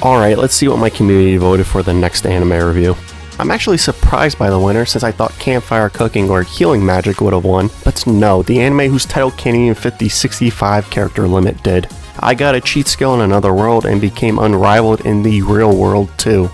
Alright, let's see what my community voted for the next anime review. I'm actually surprised by the winner since I thought campfire cooking or healing magic would have won, but no, the anime whose title can't even fit the 65 character limit did. I got a cheat skill in another world and became unrivaled in the real world too.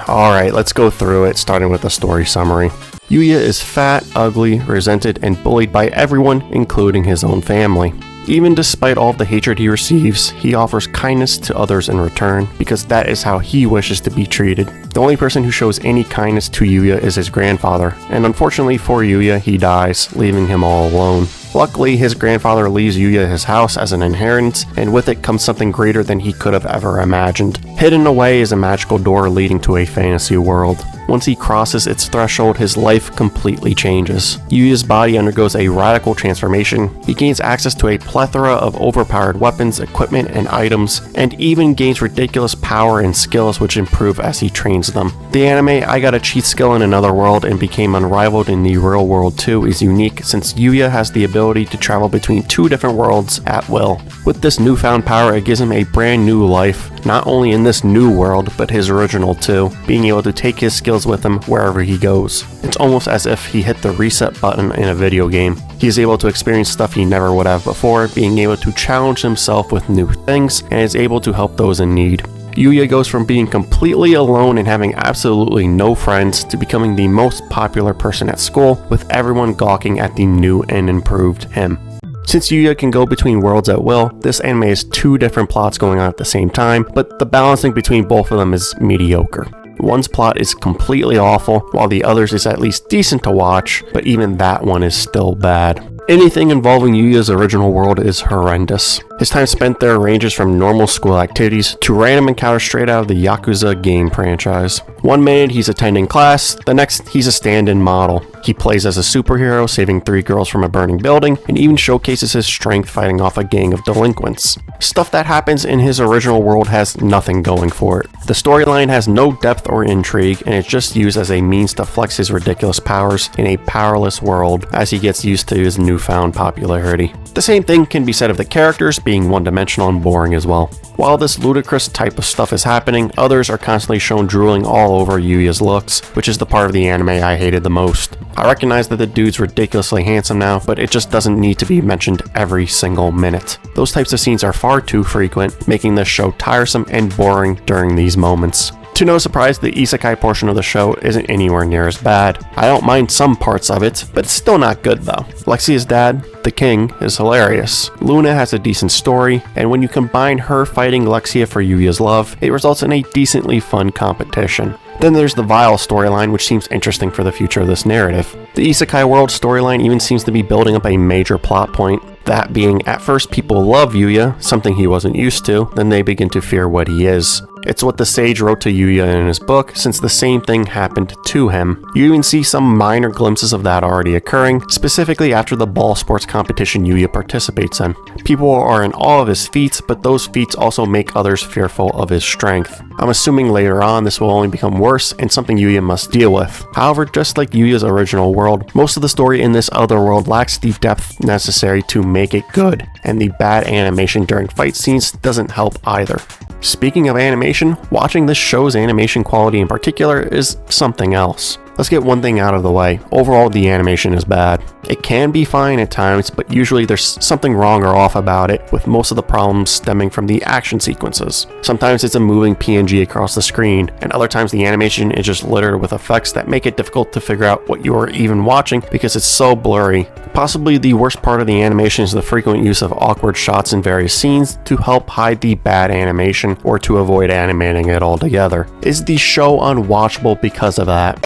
Alright, let's go through it, starting with the story summary. Yuya is fat, ugly, resented, and bullied by everyone, including his own family. Even despite all of the hatred he receives, he offers kindness to others in return, because that is how he wishes to be treated. The only person who shows any kindness to Yuya is his grandfather, and unfortunately for Yuya, he dies, leaving him all alone. Luckily, his grandfather leaves Yuya his house as an inheritance, and with it comes something greater than he could have ever imagined. Hidden away is a magical door leading to a fantasy world. Once he crosses its threshold, his life completely changes. Yuya's body undergoes a radical transformation. He gains access to a plethora of overpowered weapons, equipment, and items, and even gains ridiculous power and skills which improve as he trains them. The anime I Got a Cheat Skill in Another World and Became Unrivaled in the Real World too is unique since Yuya has the ability to travel between two different worlds at will. With this newfound power, it gives him a brand new life, not only in this new world, but his original too, being able to take his skills with him wherever he goes. It's almost as if he hit the reset button in a video game. He is able to experience stuff he never would have before, being able to challenge himself with new things, and is able to help those in need. Yuya goes from being completely alone and having absolutely no friends to becoming the most popular person at school, with everyone gawking at the new and improved him. Since Yuya can go between worlds at will, this anime has two different plots going on at the same time, but the balancing between both of them is mediocre. One's plot is completely awful, while the other's is at least decent to watch, but even that one is still bad. Anything involving Yuya's original world is horrendous. His time spent there ranges from normal school activities to random encounters straight out of the Yakuza game franchise. One minute he's attending class, the next he's a stand-in model. He plays as a superhero, saving 3 girls from a burning building, and even showcases his strength fighting off a gang of delinquents. Stuff that happens in his original world has nothing going for it. The storyline has no depth or intrigue, and it's just used as a means to flex his ridiculous powers in a powerless world as he gets used to his newfound popularity. The same thing can be said of the characters being one-dimensional and boring as well. While this ludicrous type of stuff is happening, others are constantly shown drooling all over Yuya's looks, which is the part of the anime I hated the most. I recognize that the dude's ridiculously handsome now, but it just doesn't need to be mentioned every single minute. Those types of scenes are far too frequent, making this show tiresome and boring during these moments. To no surprise, the isekai portion of the show isn't anywhere near as bad. I don't mind some parts of it, but it's still not good though. Lexia's dad, the king, is hilarious. Luna has a decent story, and when you combine her fighting Lexia for Yuya's love, it results in a decently fun competition. Then there's the Vile storyline, which seems interesting for the future of this narrative. The Isekai World storyline even seems to be building up a major plot point. That being, at first people love Yuya, something he wasn't used to, then they begin to fear what he is. It's what the sage wrote to Yuya in his book, since the same thing happened to him. You even see some minor glimpses of that already occurring, specifically after the ball sports competition Yuya participates in. People are in awe of his feats, but those feats also make others fearful of his strength. I'm assuming later on this will only become worse and something Yuya must deal with. However, just like Yuya's original world, most of the story in this other world lacks the depth necessary to make it good, and the bad animation during fight scenes doesn't help either. Speaking of animation, watching this show's animation quality in particular is something else. Let's get one thing out of the way. Overall, the animation is bad. It can be fine at times, but usually there's something wrong or off about it, with most of the problems stemming from the action sequences. Sometimes it's a moving PNG across the screen, and other times the animation is just littered with effects that make it difficult to figure out what you are even watching because it's so blurry. Possibly the worst part of the animation is the frequent use of awkward shots in various scenes to help hide the bad animation or to avoid animating it altogether. Is the show unwatchable because of that?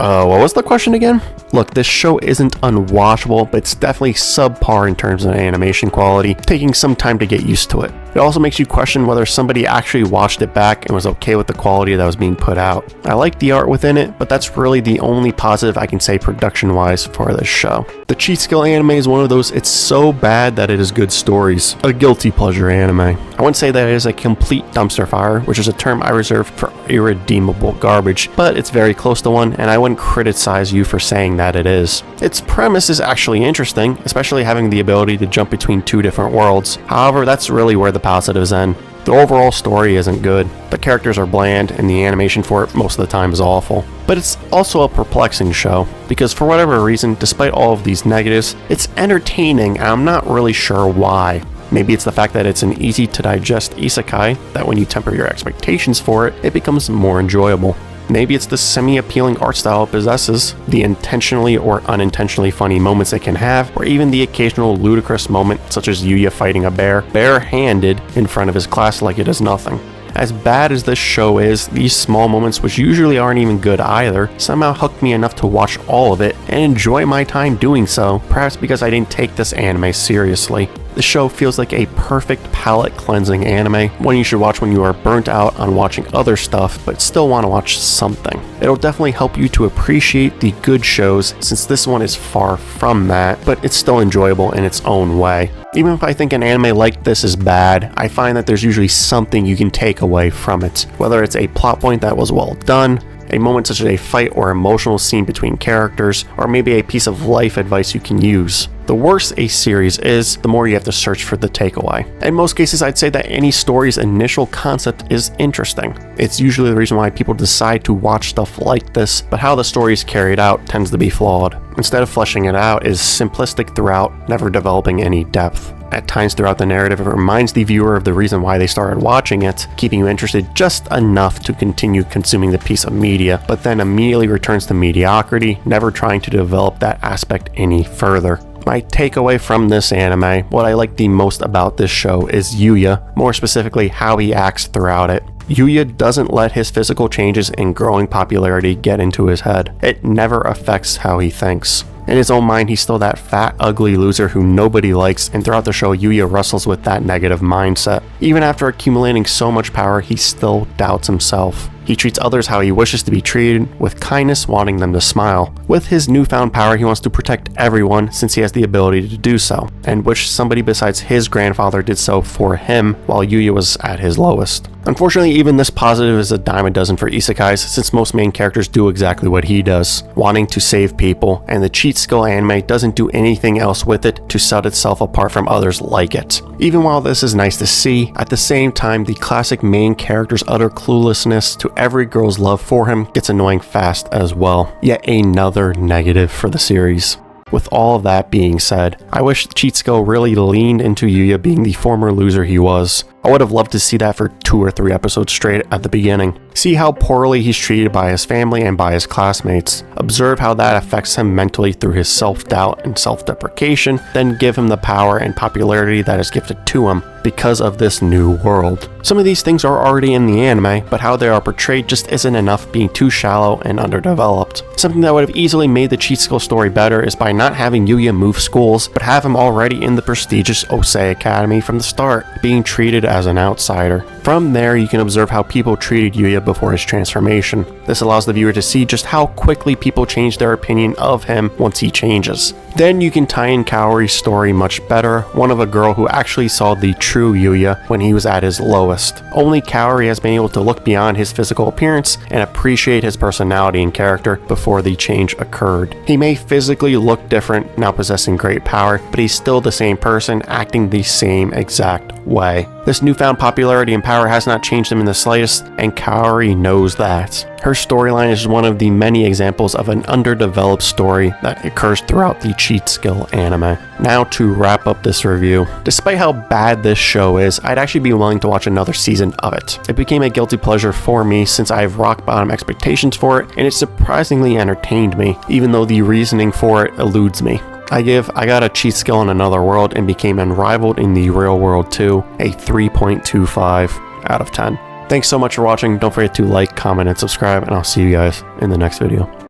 What was the question again? Look, this show isn't unwatchable, but it's definitely subpar in terms of animation quality, taking some time to get used to it. It also makes you question whether somebody actually watched it back and was okay with the quality that was being put out. I like the art within it, but that's really the only positive I can say production-wise for this show. The Cheat Skill anime is one of those it's so bad that it is good stories. A guilty pleasure anime. I wouldn't say that it is a complete dumpster fire, which is a term I reserve for irredeemable garbage, but it's very close to one, and I wouldn't criticize you for saying that it is. Its premise is actually interesting, especially having the ability to jump between two different worlds. However, that's really where the positives end. The overall story isn't good, the characters are bland, and the animation for it most of the time is awful. But it's also a perplexing show, because for whatever reason, despite all of these negatives, it's entertaining and I'm not really sure why. Maybe it's the fact that it's an easy to digest isekai, that when you temper your expectations for it, it becomes more enjoyable. Maybe it's the semi-appealing art style it possesses, the intentionally or unintentionally funny moments it can have, or even the occasional ludicrous moment such as Yuya fighting a bear, bare-handed, in front of his class like it is nothing. As bad as this show is, these small moments, which usually aren't even good either, somehow hooked me enough to watch all of it and enjoy my time doing so, perhaps because I didn't take this anime seriously. The show feels like a perfect palate cleansing anime, one you should watch when you are burnt out on watching other stuff but still want to watch something. It'll definitely help you to appreciate the good shows, since this one is far from that, but it's still enjoyable in its own way. Even if I think an anime like this is bad, I find that there's usually something you can take away from it, whether it's a plot point that was well done, a moment such as a fight or emotional scene between characters, or maybe a piece of life advice you can use. The worse a series is, the more you have to search for the takeaway. In most cases, I'd say that any story's initial concept is interesting. It's usually the reason why people decide to watch stuff like this, but how the story is carried out tends to be flawed. Instead of fleshing it out, it is simplistic throughout, never developing any depth. At times throughout the narrative, it reminds the viewer of the reason why they started watching it, keeping you interested just enough to continue consuming the piece of media, but then immediately returns to mediocrity, never trying to develop that aspect any further. My takeaway from this anime, what I like the most about this show is Yuya, more specifically how he acts throughout it. Yuya doesn't let his physical changes and growing popularity get into his head. It never affects how he thinks. In his own mind, he's still that fat, ugly loser who nobody likes, and throughout the show, Yuya wrestles with that negative mindset. Even after accumulating so much power, he still doubts himself. He treats others how he wishes to be treated, with kindness, wanting them to smile. With his newfound power, he wants to protect everyone since he has the ability to do so, and wish somebody besides his grandfather did so for him while Yuya was at his lowest. Unfortunately, even this positive is a dime a dozen for isekais, since most main characters do exactly what he does, wanting to save people, and the Cheat Skill anime doesn't do anything else with it to set itself apart from others like it. Even while this is nice to see, at the same time, the classic main character's utter cluelessness to every girl's love for him gets annoying fast as well. Yet another negative for the series. With all of that being said, I wish Cheat Skill really leaned into Yuya being the former loser he was. I would have loved to see that for 2 or 3 episodes straight at the beginning. See how poorly he's treated by his family and by his classmates. Observe how that affects him mentally through his self-doubt and self-deprecation, then give him the power and popularity that is gifted to him because of this new world. Some of these things are already in the anime, but how they are portrayed just isn't enough, being too shallow and underdeveloped. Something that would have easily made the Cheat Skill story better is by not having Yuya move schools, but have him already in the prestigious Osei Academy from the start, being treated as an outsider. From there, you can observe how people treated Yuya before his transformation. This allows the viewer to see just how quickly people change their opinion of him once he changes. Then you can tie in Kaori's story much better, one of a girl who actually saw the true Yuya when he was at his lowest. Only Kaori has been able to look beyond his physical appearance and appreciate his personality and character before the change occurred. He may physically look different, now possessing great power, but he's still the same person, acting the same exact way. This newfound popularity and power has not changed him in the slightest, and Kaori knows that. Her storyline is one of the many examples of an underdeveloped story that occurs throughout the Cheat Skill anime. Now to wrap up this review. Despite how bad this show is, I'd actually be willing to watch another season of it. It became a guilty pleasure for me since I have rock bottom expectations for it, and it surprisingly entertained me, even though the reasoning for it eludes me. I got a Cheat Skill in Another World and became Unrivaled in the real world too, a 3.25 out of 10. Thanks so much for watching. Don't forget to like, comment, and subscribe, and I'll see you guys in the next video.